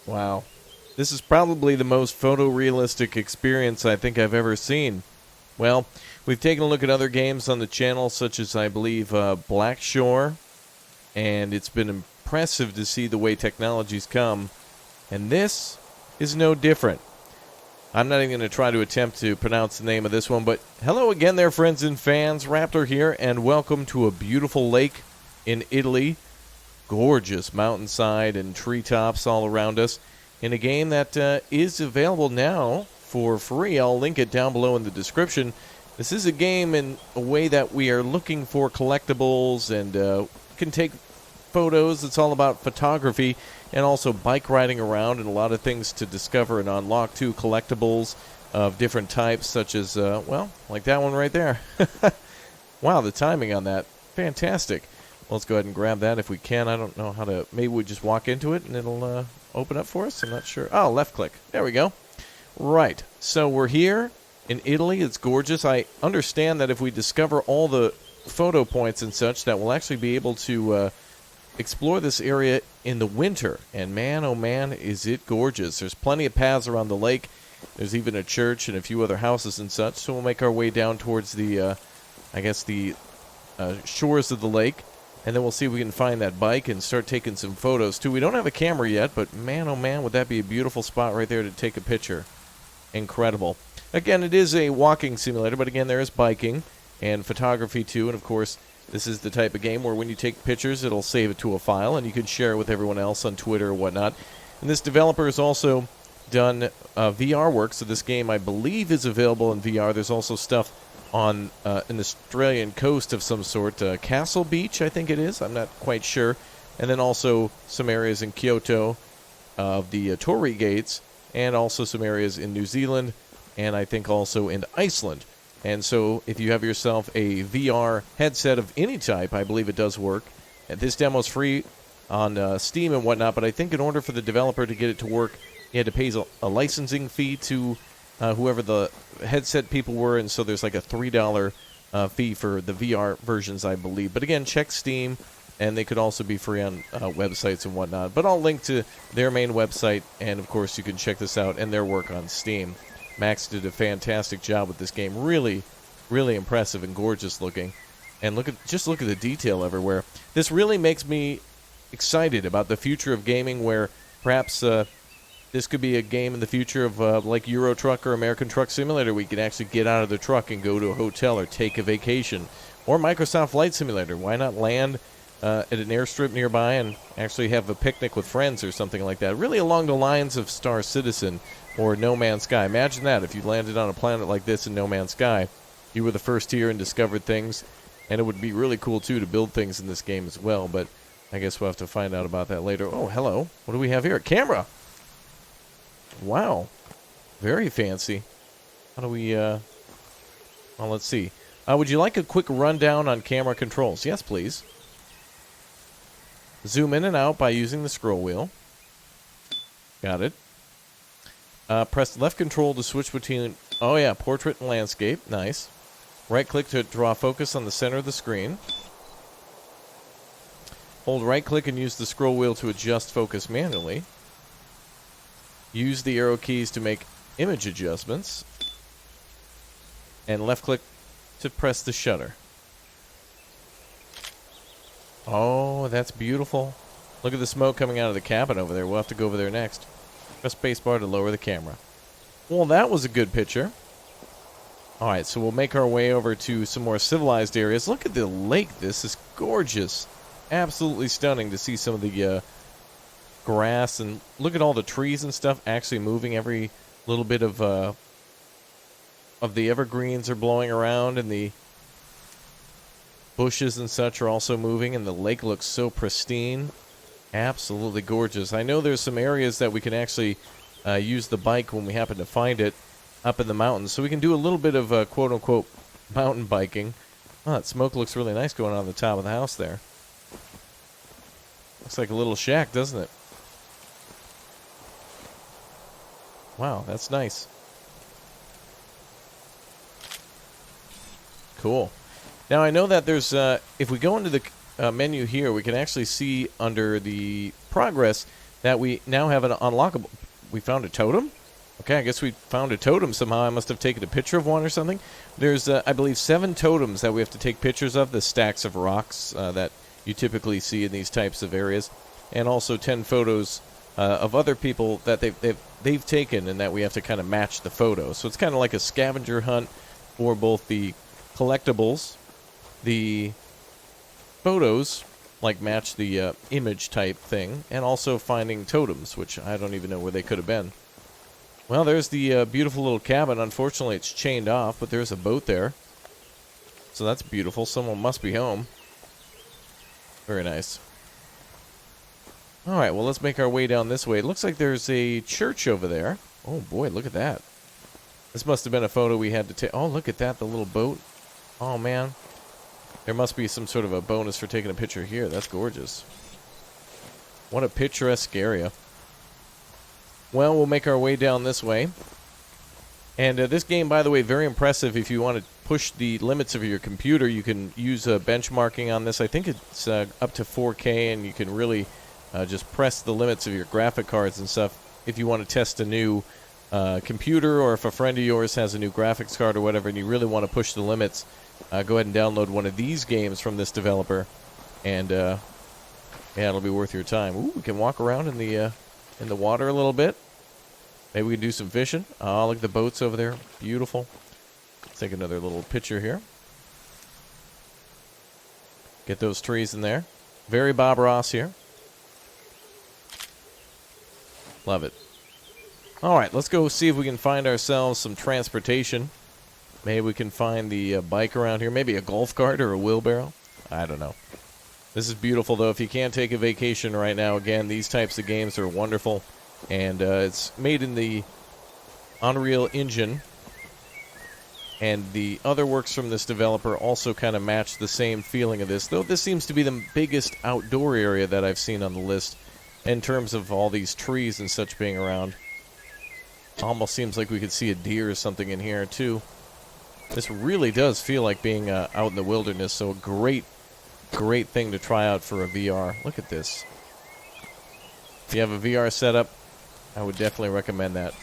Wow. This is probably the most photorealistic experience I think I've ever seen. Well, we've taken a look at other games on the channel, such as, I believe, Black Shore, and it's been impressive to see the way technology's come, and this is no different. I'm not even going to try to attempt to pronounce the name of this one, but hello again there, friends and fans. Raptor here, and welcome to a beautiful lake in Italy. Gorgeous mountainside and treetops all around us in a game that is available now for free. I'll link it down below in the description. This is a game in a way that we are looking for collectibles and can take photos. It's all about photography and also bike riding around and a lot of things to discover and unlock too. Collectibles of different types such as, well, like that one right there. Wow, the timing on that. Fantastic. Well, let's go ahead and grab that if we can. I don't know how to... Maybe we just walk into it and it'll open up for us. I'm not sure. Oh, left click. There we go. Right. So we're here in Italy. It's gorgeous. I understand that if we discover all the photo points and such, that we'll actually be able to explore this area in the winter. And man, oh man, is it gorgeous. There's plenty of paths around the lake. There's even a church and a few other houses and such. So we'll make our way down towards the, I guess, the shores of the lake. And then we'll see if we can find that bike and start taking some photos, too. We don't have a camera yet, but man, oh man, would that be a beautiful spot right there to take a picture. Incredible. Again, it is a walking simulator, but again, there is biking and photography, too. And, of course, this is the type of game where when you take pictures, it'll save it to a file, and you can share it with everyone else on Twitter or whatnot. And this developer has also done VR work, so this game, I believe, is available in VR. There's also stuff on an Australian coast of some sort, Castle Beach, I think it is. I'm not quite sure. And then also some areas in Kyoto of the Torii Gates, and also some areas in New Zealand, and I think also in Iceland. And so if you have yourself a VR headset of any type, I believe it does work. And this demo is free on Steam and whatnot, but I think in order for the developer to get it to work, he had to pay a licensing fee to whoever the headset people were, and so there's like a $3 fee for the VR versions, I believe. But again, check Steam, and they could also be free on websites and whatnot. But I'll link to their main website, and of course you can check this out and their work on Steam. Max did a fantastic job with this game. Really, really impressive and gorgeous looking. And just look at the detail everywhere. This really makes me excited about the future of gaming, where perhaps this could be a game in the future of like Euro Truck or American Truck Simulator. We can actually get out of the truck and go to a hotel or take a vacation. Or Microsoft Flight Simulator. Why not land at an airstrip nearby and actually have a picnic with friends or something like that? Really along the lines of Star Citizen or No Man's Sky. Imagine that if you landed on a planet like this in No Man's Sky. You were the first here and discovered things. And it would be really cool, too, to build things in this game as well. But I guess we'll have to find out about that later. Oh, hello. What do we have here? A camera! Wow. Very fancy. How do we, well, let's see. Would you like a quick rundown on camera controls? Yes, please. Zoom in and out by using the scroll wheel. Got it. Press left control to switch between, oh yeah, portrait and landscape. Nice. Right click to draw focus on the center of the screen. Hold right click and use the scroll wheel to adjust focus manually. Use the arrow keys to make image adjustments. And left click to press the shutter. Oh, that's beautiful. Look at the smoke coming out of the cabin over there. We'll have to go over there next. Press spacebar to lower the camera. Well, that was a good picture. Alright, so we'll make our way over to some more civilized areas. Look at the lake. This is gorgeous. Absolutely stunning to see some of the grass, and look at all the trees and stuff actually moving. Every little bit of the evergreens are blowing around, and the bushes and such are also moving, and the lake looks so pristine. Absolutely gorgeous. I know there's some areas that we can actually use the bike when we happen to find it up in the mountains, so we can do a little bit of quote-unquote mountain biking. Oh, that smoke looks really nice going on the top of the house there. Looks like a little shack, doesn't it? Wow, that's nice. Cool. Now, I know that there's, if we go into the menu here, we can actually see under the progress, that we now have an unlockable. We found a totem? Okay, I guess we found a totem somehow. I must have taken a picture of one or something. There's, I believe, 7 totems that we have to take pictures of, the stacks of rocks that you typically see in these types of areas, and also 10 photos of other people that they've taken and that we have to kind of match the photos. So it's kind of like a scavenger hunt for both the collectibles, the photos, like match the image type thing, and also finding totems, which I don't even know where they could have been. Well, there's the beautiful little cabin. Unfortunately, it's chained off, but there's a boat there. So that's beautiful. Someone must be home. Very nice. Alright, well, let's make our way down this way. It looks like there's a church over there. Oh, boy, look at that. This must have been a photo we had to take. Oh, look at that, the little boat. Oh, man. There must be some sort of a bonus for taking a picture here. That's gorgeous. What a picturesque area. Well, we'll make our way down this way. And this game, by the way, very impressive. If you want to push the limits of your computer, you can use benchmarking on this. I think it's up to 4K, and you can really just press the limits of your graphic cards and stuff if you want to test a new computer, or if a friend of yours has a new graphics card or whatever, and you really want to push the limits. Go ahead and download one of these games from this developer, and yeah, it'll be worth your time. Ooh, we can walk around in the water a little bit. Maybe we can do some fishing. Oh, look at the boats over there. Beautiful. Let's take another little picture here. Get those trees in there. Very Bob Ross here. Love it. Alright, let's go see if we can find ourselves some transportation. Maybe we can find the bike around here. Maybe a golf cart or a wheelbarrow. I don't know. This is beautiful, though. If you can't take a vacation right now, again, these types of games are wonderful. And it's made in the Unreal Engine. And the other works from this developer also kind of match the same feeling of this. Though this seems to be the biggest outdoor area that I've seen on the list in terms of all these trees and such being around. Almost seems like we could see a deer or something in here, too. This really does feel like being out in the wilderness, so a great thing to try out for a VR. Look at this. If you have a VR setup, I would definitely recommend that.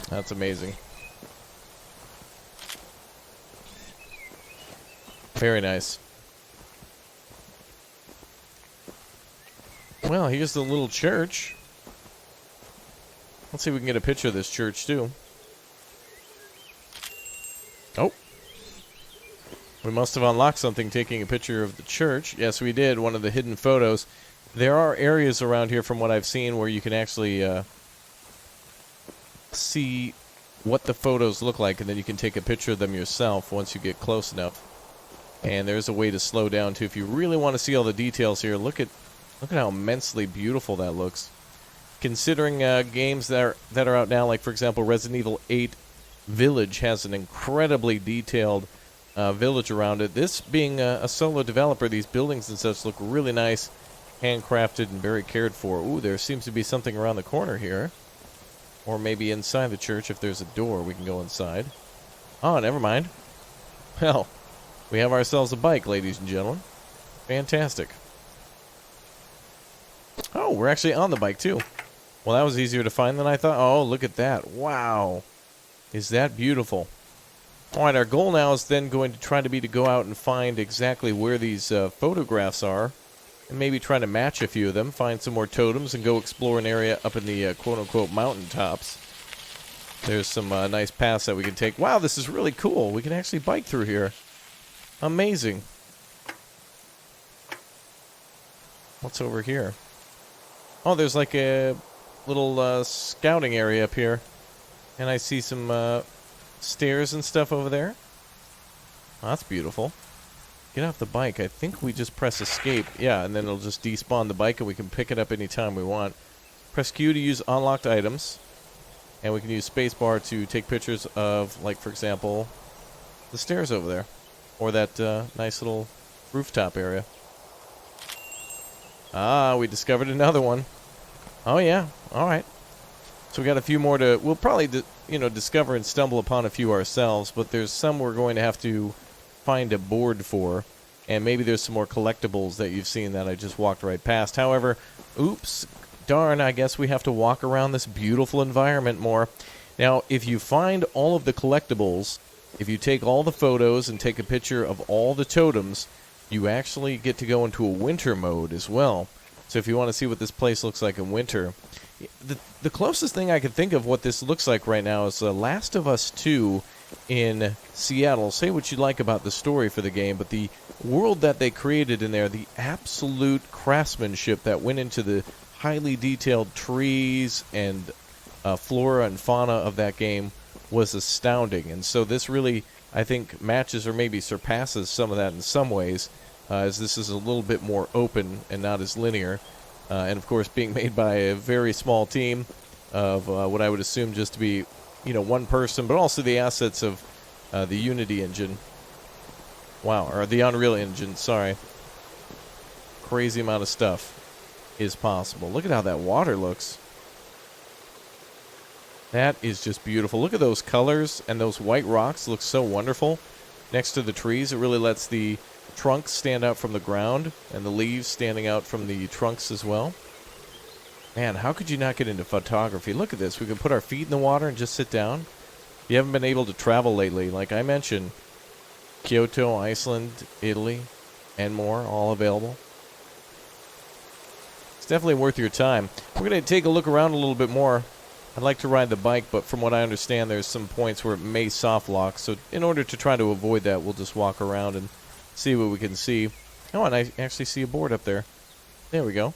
That's amazing. Very nice. Well, here's the little church. Let's see if we can get a picture of this church, too. Oh. We must have unlocked something taking a picture of the church. Yes, we did. One of the hidden photos. There are areas around here, from what I've seen, where you can actually see what the photos look like, and then you can take a picture of them yourself once you get close enough. And there's a way to slow down, too. If you really want to see all the details here, look at how immensely beautiful that looks. Considering games that are out now, like, for example, Resident Evil 8 Village has an incredibly detailed village around it. This being a solo developer, these buildings and such look really nice, handcrafted, and very cared for. Ooh, there seems to be something around the corner here. Or maybe inside the church. If there's a door, we can go inside. Oh, never mind. Well, we have ourselves a bike, ladies and gentlemen. Fantastic. Oh, we're actually on the bike, too. Well, that was easier to find than I thought. Oh, look at that. Wow. Is that beautiful? All right, our goal now is then going to try to go out and find exactly where these photographs are, and maybe try to match a few of them, find some more totems, and go explore an area up in the quote-unquote mountaintops. There's some nice paths that we can take. Wow, this is really cool. We can actually bike through here. Amazing. What's over here? Oh, there's like a little scouting area up here. And I see some stairs and stuff over there. Oh, that's beautiful. Get off the bike. I think we just press escape. Yeah, and then it'll just despawn the bike, and we can pick it up anytime we want. Press Q to use unlocked items. And we can use spacebar to take pictures of, like, for example, the stairs over there. Or that nice little rooftop area. Ah, we discovered another one. Oh, yeah. All right. So we got a few more to... We'll probably, discover and stumble upon a few ourselves, but there's some we're going to have to find a board for and maybe there's some more collectibles that you've seen that I just walked right past. However, oops, darn, I guess we have to walk around this beautiful environment more. Now, if you find all of the collectibles, if you take all the photos and take a picture of all the totems, you actually get to go into a winter mode as well. So if you want to see what this place looks like in winter, the closest thing I can think of what this looks like right now is Last of Us 2 in Seattle. Say what you like about the story for the game, but the world that they created in there, the absolute craftsmanship that went into the highly detailed trees and flora and fauna of that game was astounding. And so this really, I think, matches or maybe surpasses some of that in some ways, as this is a little bit more open and not as linear. And of course, being made by a very small team of what I would assume just to be, one person, but also the assets of the Unity engine. Wow, or the Unreal Engine, sorry. Crazy amount of stuff is possible. Look at how that water looks. That is just beautiful. Look at those colors, and those white rocks look so wonderful next to the trees. It really lets the trunks stand out from the ground, and the leaves standing out from the trunks as well. Man, how could you not get into photography? Look at this. We can put our feet in the water and just sit down. If you haven't been able to travel lately, like I mentioned, Kyoto, Iceland, Italy, and more, all available. It's definitely worth your time. We're going to take a look around a little bit more. I'd like to ride the bike, but from what I understand, there's some points where it may soft lock. So in order to try to avoid that, we'll just walk around and see what we can see. Oh, and I actually see a board up there. There we go.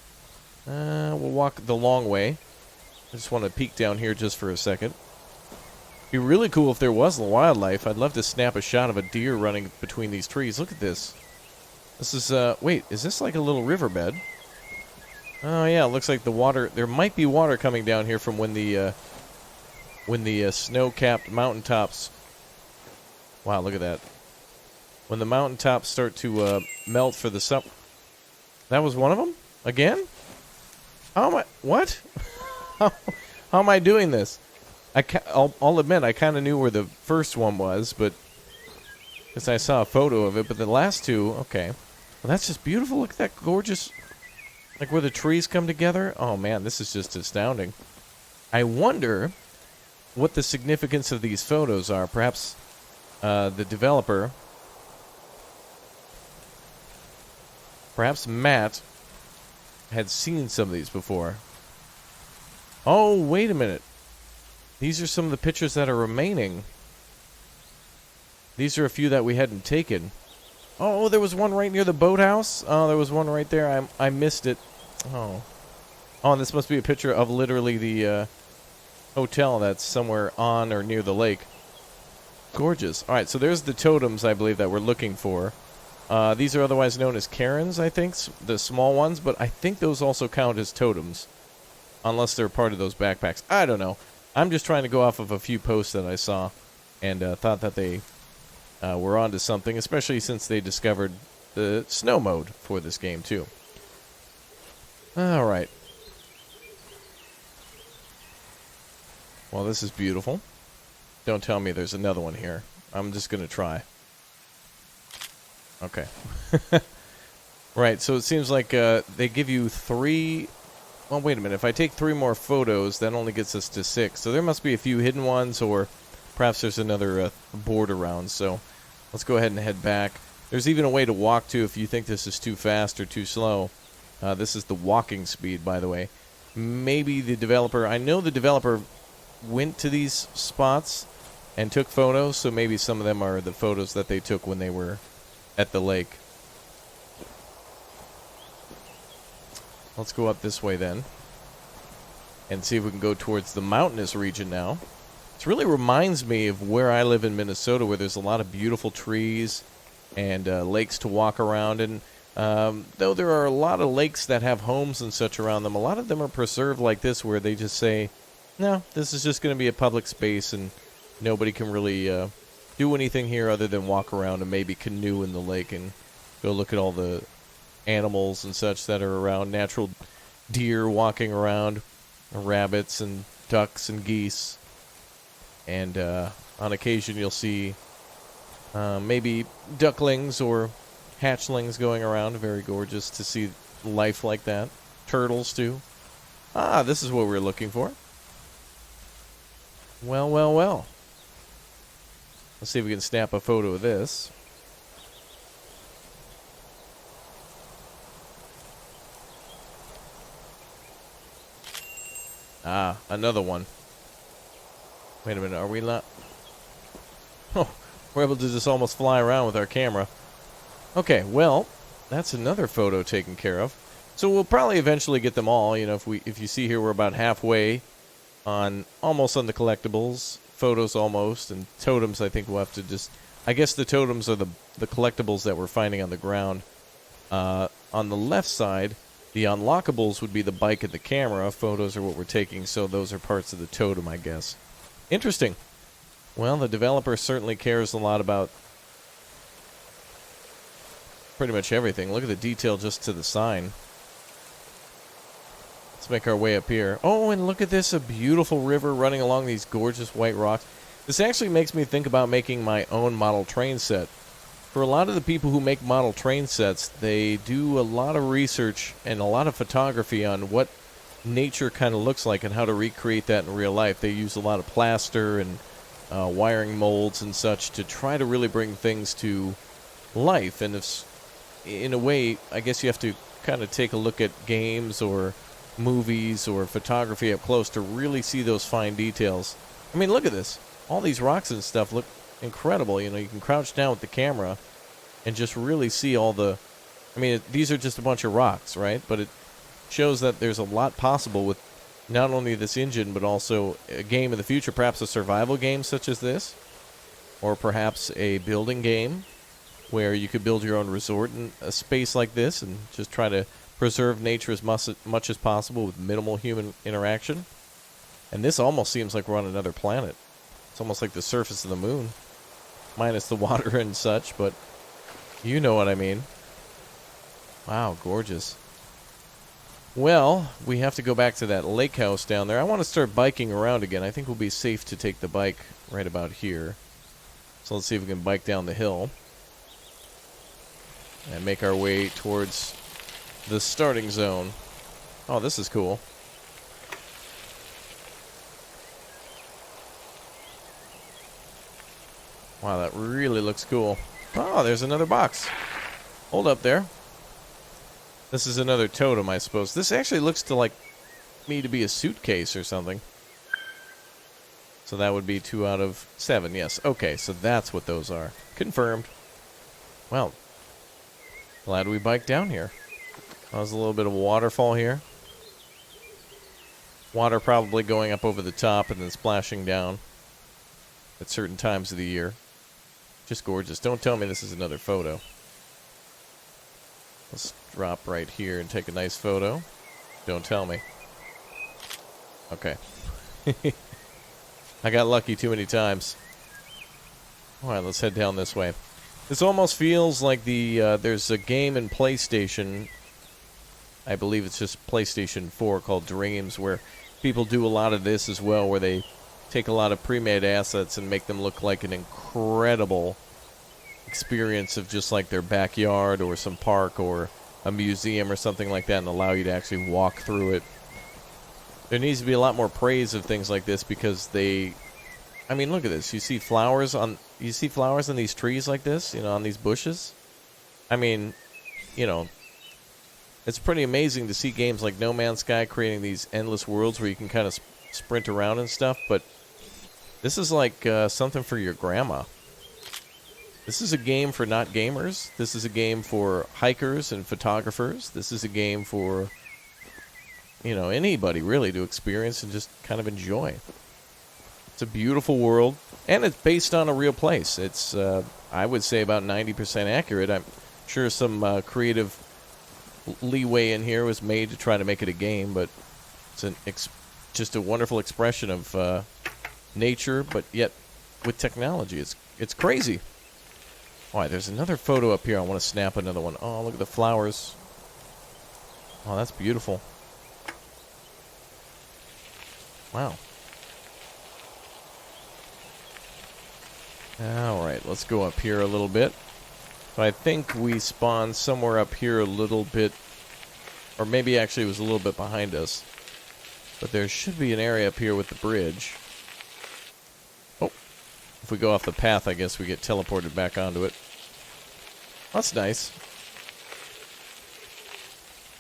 We'll walk the long way. I just want to peek down here just for a second. Be really cool if there was wildlife. I'd love to snap a shot of a deer running between these trees. Look at this. This is, wait, is this like a little riverbed? Oh, yeah, it looks like the water, there might be water coming down here from when the snow-capped mountaintops, wow, look at that. When the mountaintops start to melt for the summer. That was one of them? Again? How am I, what? How am I doing this? I'll admit, I kind of knew where the first one was, but because I saw a photo of it, but the last two, okay. Well, that's just beautiful. Look at that gorgeous, like where the trees come together. Oh, man, this is just astounding. I wonder what the significance of these photos are. Perhaps the developer, perhaps Matt, had seen some of these before. Oh, wait a minute. These are some of the pictures that are remaining. These are a few that we hadn't taken. Oh, there was one right near the boathouse. Oh, there was one right there. I missed it. Oh. Oh, and this must be a picture of literally the hotel that's somewhere on or near the lake. Gorgeous. All right, so there's the totems, I believe, that we're looking for. These are otherwise known as Karens, I think, the small ones, but I think those also count as totems, unless they're part of those backpacks. I don't know. I'm just trying to go off of a few posts that I saw and thought that they were onto something, especially since they discovered the snow mode for this game, too. All right. Well, this is beautiful. Don't tell me there's another one here. I'm just going to try. Okay. Right, so it seems like they give you 3... Well, wait a minute. If I take 3 more photos, that only gets us to 6. So there must be a few hidden ones, or perhaps there's another board around. So let's go ahead and head back. There's even a way to walk, too, if you think this is too fast or too slow. This is the walking speed, by the way. Maybe the developer... I know the developer went to these spots and took photos, so maybe some of them are the photos that they took when they were at the lake. Let's go up this way then and see if we can go towards the mountainous region now. It really reminds me of where I live in Minnesota, where there's a lot of beautiful trees and lakes to walk around. And though there are a lot of lakes that have homes and such around them, a lot of them are preserved like this, where they just say, no, this is just going to be a public space and nobody can really do anything here other than walk around and maybe canoe in the lake and go look at all the animals and such that are around, natural deer walking around, rabbits and ducks and geese, and on occasion you'll see maybe ducklings or hatchlings going around. Very gorgeous to see life like that. Turtles, too. Ah, this is what we're looking for. Well, well, well. Let's see if we can snap a photo of this. Ah, another one. Wait a minute, are we not? Oh, we're able to just almost fly around with our camera. Okay, well, that's another photo taken care of. So we'll probably eventually get them all. You know, if you see here, we're about halfway on, almost on the collectibles. Photos almost, and totems I think we'll have to just... I guess the totems are the collectibles that we're finding on the ground. On the left side, the unlockables would be the bike and the camera. Photos are what we're taking, so those are parts of the totem, I guess. Interesting. Well, the developer certainly cares a lot about pretty much everything. Look at the detail just to the sign. Let's make our way up here. Oh, and look at this, a beautiful river running along these gorgeous white rocks. This actually makes me think about making my own model train set. For a lot of the people who make model train sets, they do a lot of research and a lot of photography on what nature kind of looks like and how to recreate that in real life. They use a lot of plaster and wiring molds and such to try to really bring things to life. And if, in a way, I guess you have to kind of take a look at games or movies or photography up close to really see those fine details. I mean, look at this. All these rocks and stuff look incredible. You know, you can crouch down with the camera and just really see all the... I mean, these are just a bunch of rocks, right? But it shows that there's a lot possible with not only this engine, but also a game in the future, perhaps a survival game such as this, or perhaps a building game where you could build your own resort in a space like this and just try to preserve nature as much as possible with minimal human interaction. And this almost seems like we're on another planet. It's almost like the surface of the moon, minus the water and such, but you know what I mean. Wow, gorgeous. Well, we have to go back to that lake house down there. I want to start biking around again. I think we'll be safe to take the bike right about here. So let's see if we can bike down the hill and make our way towards the starting zone. Oh, this is cool. Wow, that really looks cool. Oh, there's another box. Hold up there. This is another totem, I suppose. This actually looks to like me to be a suitcase or something. So that would be 2 out of 7, yes. Okay, so that's what those are. Confirmed. Well, glad we biked down here. There's a little bit of a waterfall here. Water probably going up over the top and then splashing down at certain times of the year. Just gorgeous. Don't tell me this is another photo. Let's drop right here and take a nice photo. Don't tell me. Okay. I got lucky too many times. Alright, let's head down this way. This almost feels like there's a game in PlayStation, I believe it's just PlayStation 4, called Dreams, where people do a lot of this as well, where they take a lot of pre-made assets and make them look like an incredible experience of just like their backyard or some park or a museum or something like that, and allow you to actually walk through it. There needs to be a lot more praise of things like this, because they... I mean, look at this. You see flowers on these trees like this, you know, on these bushes? I mean, you know, it's pretty amazing to see games like No Man's Sky creating these endless worlds where you can kind of sprint around and stuff, but this is like something for your grandma. This is a game for not gamers. This is a game for hikers and photographers. This is a game for, you know, anybody really to experience and just kind of enjoy. It's a beautiful world, and it's based on a real place. It's, I would say, about 90% accurate. I'm sure some creative leeway in here was made to try to make it a game, but it's just a wonderful expression of nature, but yet with technology. It's crazy. All right, there's another photo up here. I want to snap another one. Oh, look at the flowers. Oh, that's beautiful. Wow. All right, let's go up here a little bit. So I think we spawned somewhere up here a little bit, or maybe actually it was a little bit behind us. But there should be an area up here with the bridge. Oh, if we go off the path, I guess we get teleported back onto it. That's nice.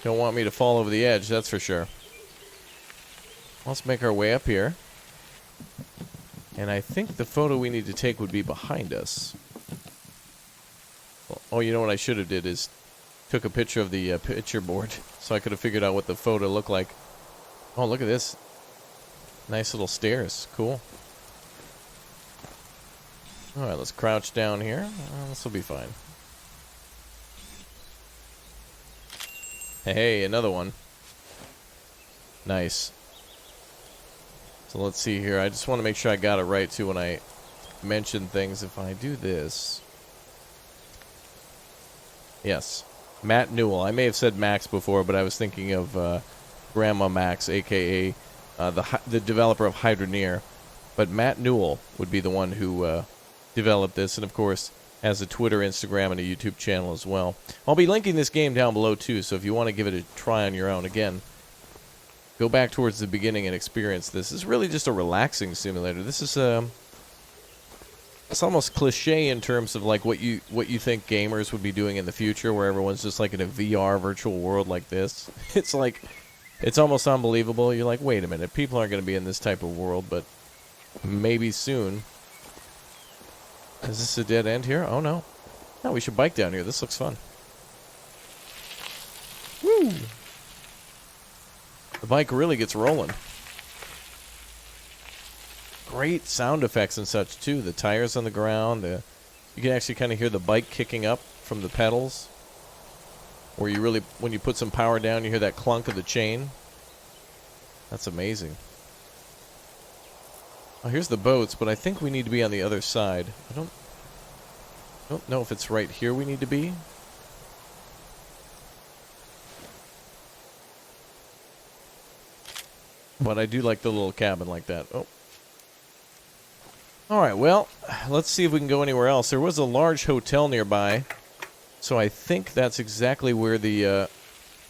Don't want me to fall over the edge, that's for sure. Let's make our way up here. And I think the photo we need to take would be behind us. Oh, you know what I should have did is took a picture of the picture board so I could have figured out what the photo looked like. Oh, look at this. Nice little stairs. Cool. Alright, let's crouch down here. This will be fine. Hey, another one. Nice. So let's see here. I just want to make sure I got it right, too, when I mention things. If I do this... Yes. Matt Newell. I may have said Max before, but I was thinking of Grandma Max, a.k.a. The developer of Hydroneer. But Matt Newell would be the one who developed this, and of course has a Twitter, Instagram, and a YouTube channel as well. I'll be linking this game down below, too, so if you want to give it a try on your own, again, go back towards the beginning and experience this. It's really just a relaxing simulator. This is it's almost cliche in terms of like what you think gamers would be doing in the future, where everyone's just like in a VR virtual world like this. It's like, it's almost unbelievable. You're like, wait a minute, people aren't going to be in this type of world, but maybe soon. Is this a dead end here? Oh no. No, we should bike down here. This looks fun. Woo! The bike really gets rolling. Great sound effects and such too. The tires on the ground. You can actually kind of hear the bike kicking up from the pedals. Or you really, when you put some power down, you hear that clunk of the chain. That's amazing. Oh, here's the boats, but I think we need to be on the other side. I don't know if it's right here we need to be. But I do like the little cabin like that. Oh. Alright, well, let's see if we can go anywhere else. There was a large hotel nearby, so I think that's exactly where the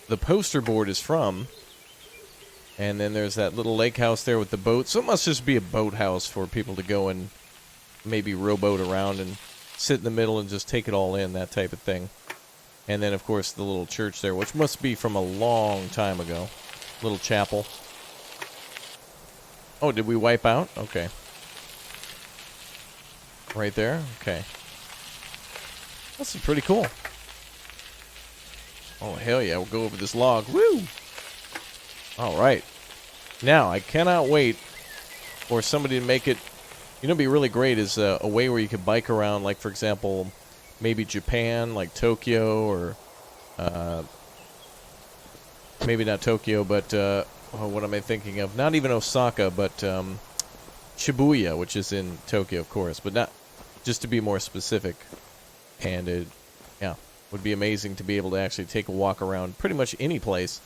poster board is from. And then there's that little lake house there with the boat. So it must just be a boathouse for people to go and maybe rowboat around and sit in the middle and just take it all in, that type of thing. And then, of course, the little church there, which must be from a long time ago. Little chapel. Oh, did we wipe out? Okay. Right there? Okay. That's pretty cool. Oh, hell yeah. We'll go over this log. Woo! Alright. Now, I cannot wait for somebody to make it... You know what would be really great is a way where you could bike around, like, for example, maybe Japan, like Tokyo, or... maybe not Tokyo, but... what am I thinking of? Not even Osaka, but Shibuya, which is in Tokyo, of course, but not... Just to be more specific. And it, yeah, would be amazing to be able to actually take a walk around pretty much any place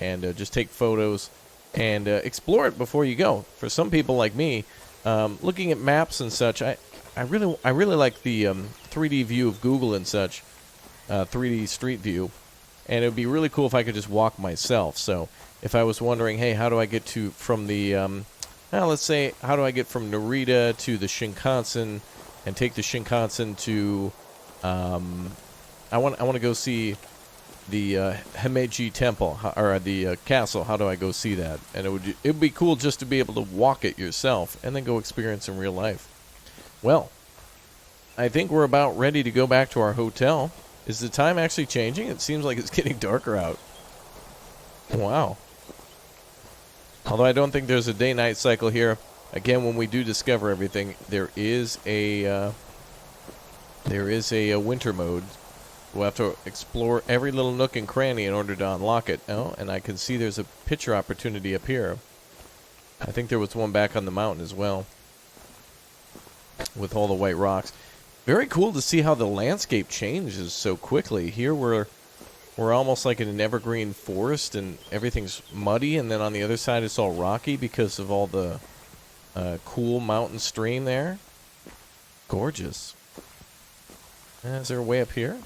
and just take photos and explore it before you go. For some people like me, looking at maps and such, I really like the 3D view of Google and such, 3D Street View, and it would be really cool if I could just walk myself. So if I was wondering, hey, how do I get to from the let's say, how do I get from Narita to the Shinkansen? And take the Shinkansen to, I want to go see the Himeji Temple, or the castle. How do I go see that? And it would be cool just to be able to walk it yourself and then go experience in real life. Well, I think we're about ready to go back to our hotel. Is the time actually changing? It seems like it's getting darker out. Wow. Although I don't think there's a day-night cycle here. Again, when we do discover everything, there is a winter mode. We'll have to explore every little nook and cranny in order to unlock it. Oh, and I can see there's a picture opportunity up here. I think there was one back on the mountain as well, with all the white rocks. Very cool to see how the landscape changes so quickly. Here we're almost like in an evergreen forest, and everything's muddy, and then on the other side it's all rocky because of all the cool mountain stream there. Gorgeous. Is there a way up here?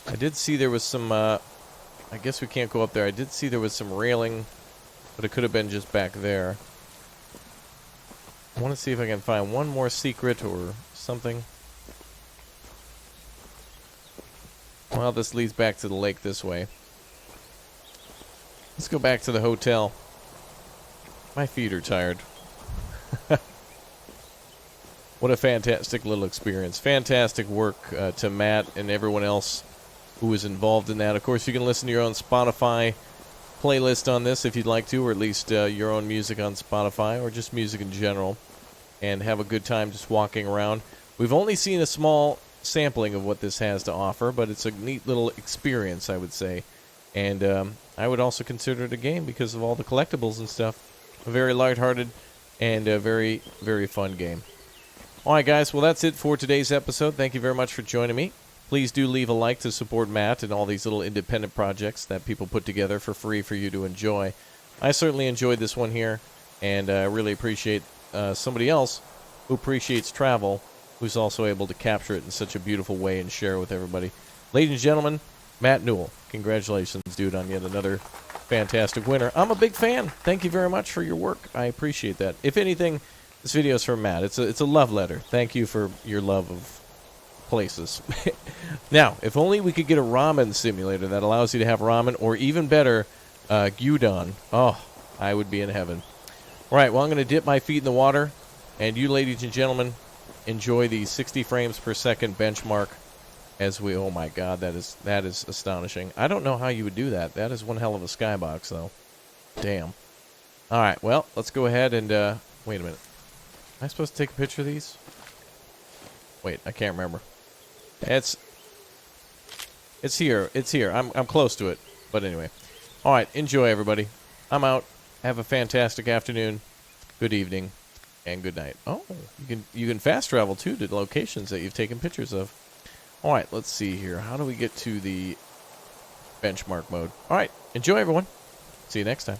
I did see there was some, I guess we can't go up there. I did see there was some railing, but it could have been just back there. I want to see if I can find one more secret or something. Well, this leads back to the lake this way. Let's go back to the hotel. My feet are tired. What a fantastic little experience. Fantastic work to Matt and everyone else who was involved in that. Of course, you can listen to your own Spotify playlist on this if you'd like to, or at least your own music on Spotify, or just music in general, and have a good time just walking around. We've only seen a small sampling of what this has to offer, but it's a neat little experience, I would say. And I would also consider it a game because of all the collectibles and stuff. A very lighthearted and a very, very fun game. All right, guys. Well, that's it for today's episode. Thank you very much for joining me. Please do leave a like to support Matt and all these little independent projects that people put together for free for you to enjoy. I certainly enjoyed this one here, and I really appreciate somebody else who appreciates travel, who's also able to capture it in such a beautiful way and share it with everybody. Ladies and gentlemen, Matt Newell. Congratulations, dude, on yet another fantastic winner. I'm a big fan. Thank you very much for your work. I appreciate that. If anything, this video is from Matt. It's a love letter. Thank you for your love of places. Now, if only we could get a ramen simulator that allows you to have ramen, or even better, gyudon. Oh, I would be in heaven. All right, well, I'm going to dip my feet in the water, and you, ladies and gentlemen, enjoy the 60 frames per second benchmark as we... Oh, my God, that is astonishing. I don't know how you would do that. That is one hell of a skybox, though. Damn. All right, well, let's go ahead and... wait a minute. Am I supposed to take a picture of these? Wait, I can't remember. It's here. It's here. I'm close to it. But anyway. All right, enjoy, everybody. I'm out. Have a fantastic afternoon, good evening, and good night. Oh, you can fast travel, too, to locations that you've taken pictures of. All right, let's see here. How do we get to the benchmark mode? All right, enjoy, everyone. See you next time.